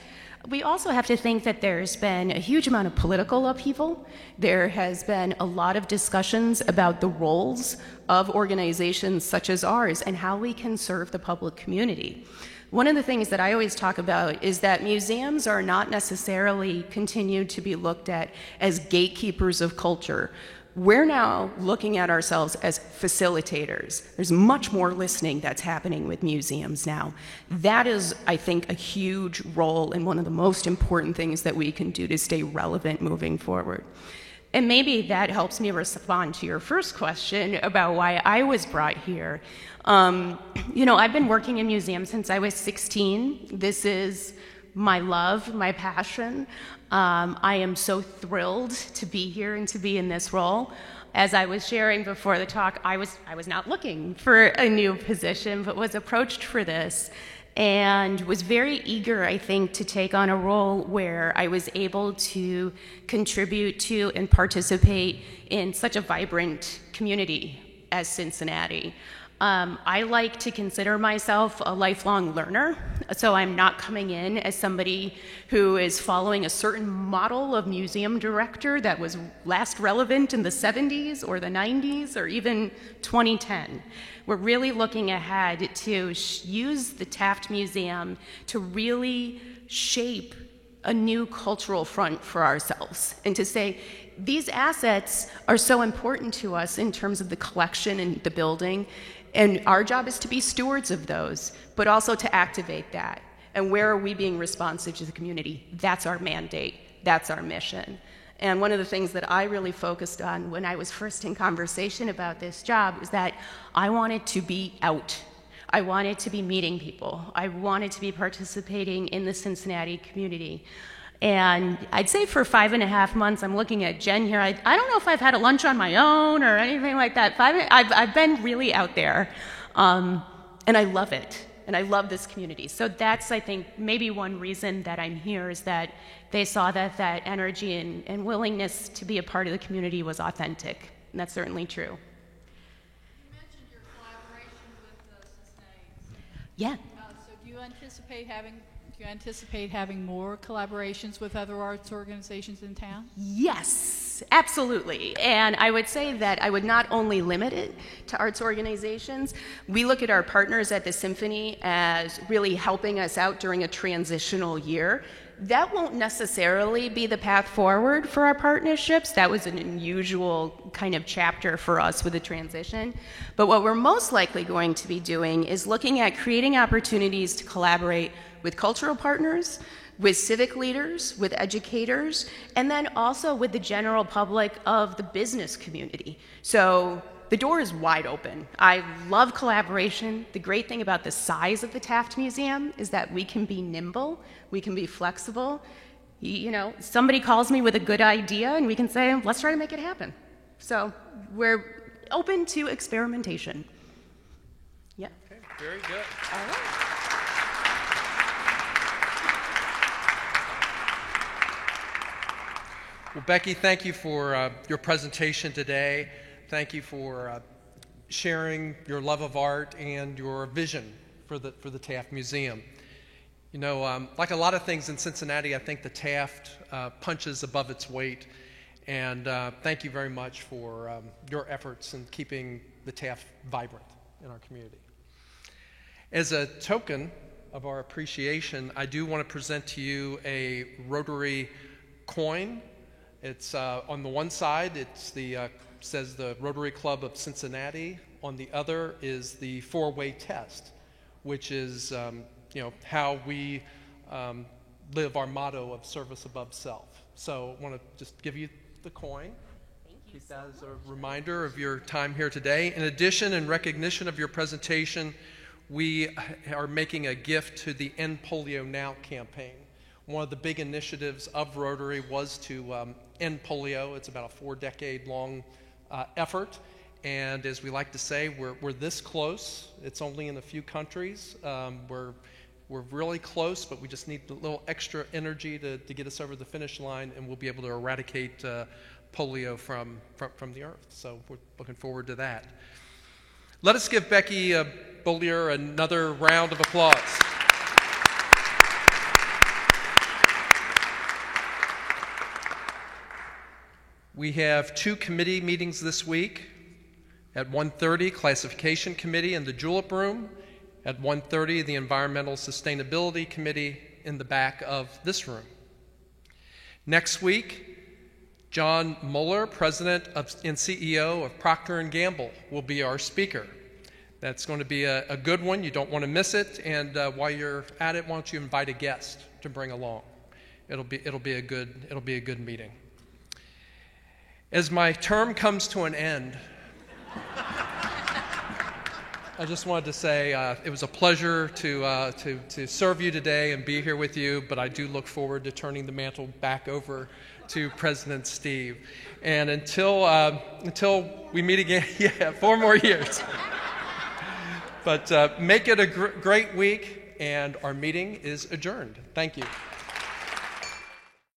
We also have to think that there's been a huge amount of political upheaval. There has been a lot of discussions about the roles of organizations such as ours and how we can serve the public community. One of the things that I always talk about is that museums are not necessarily continued to be looked at as gatekeepers of culture. We're now looking at ourselves as facilitators. There's much more listening that's happening with museums now. That is, I think, a huge role and one of the most important things that we can do to stay relevant moving forward. And maybe that helps me respond to your first question about why I was brought here. You know, I've been working in museums since I was 16. This is my love, my passion. I am so thrilled to be here and to be in this role. As I was sharing before the talk, I was not looking for a new position, but was approached for this and was very eager, I think, to take on a role where I was able to contribute to and participate in such a vibrant community as Cincinnati. I like to consider myself a lifelong learner, so I'm not coming in as somebody who is following a certain model of museum director that was last relevant in the 70s or the 90s or even 2010. We're really looking ahead to use the Taft Museum to really shape a new cultural front for ourselves and to say, these assets are so important to us in terms of the collection and the building, and our job is to be stewards of those, but also to activate that. And where are we being responsive to the community? That's our mandate. That's our mission. And one of the things that I really focused on when I was first in conversation about this job was that I wanted to be out. I wanted to be meeting people. I wanted to be participating in the Cincinnati community. And I'd say for 5.5 months, I'm looking at Jen here, I don't know if I've had a lunch on my own or anything like that. I've been really out there. And I love it. And I love this community. So that's, I think, maybe one reason that I'm here is that they saw that that energy and willingness to be a part of the community was authentic. And that's certainly true. You mentioned your collaboration with Cincinnati. Yeah. So do you anticipate having more collaborations with other arts organizations in town? Yes, absolutely. And I would say that I would not only limit it to arts organizations. We look at our partners at the Symphony as really helping us out during a transitional year. That won't necessarily be the path forward for our partnerships. That was an unusual kind of chapter for us with the transition. But what we're most likely going to be doing is looking at creating opportunities to collaborate with cultural partners, with civic leaders, with educators, and then also with the general public of the business community. So the door is wide open. I love collaboration. The great thing about the size of the Taft Museum is that we can be nimble, we can be flexible. You know, somebody calls me with a good idea and we can say, let's try to make it happen. So we're open to experimentation. Yeah. Okay, very good. All right. Well, Becky, thank you for your presentation today. Thank you for sharing your love of art and your vision for the Taft Museum. You know, like a lot of things in Cincinnati, I think the Taft punches above its weight. And thank you very much for your efforts in keeping the Taft vibrant in our community. As a token of our appreciation, I do want to present to you a Rotary coin. It's on the one side, it's the says the Rotary Club of Cincinnati. On the other is the four-way test, which is you know, how we live our motto of service above self. So I want to just give you the coin. Keep that as a reminder of your time here today. In addition, in recognition of your presentation, we are making a gift to the End Polio Now campaign. One of the big initiatives of Rotary was to end polio. It's about a 4-decade-long effort. And as we like to say, we're this close. It's only in a few countries. We're really close, but we just need a little extra energy to get us over the finish line, and we'll be able to eradicate polio from the earth. So we're looking forward to that. Let us give Becky Beaulieu another round of applause. We have 2 committee meetings this week. At 1:30, Classification Committee in the Julep Room. At 1:30, the Environmental Sustainability Committee in the back of this room. Next week, John Mueller, President and CEO of Procter & Gamble, will be our speaker. That's going to be a good one. You don't want to miss it. And while you're at it, why don't you invite a guest to bring along? It'll be a good meeting. As my term comes to an end, I just wanted to say it was a pleasure to serve you today and be here with you, but I do look forward to turning the mantle back over to President Steve. And until we meet again, 4 more years. But make it a great week, and our meeting is adjourned. Thank you.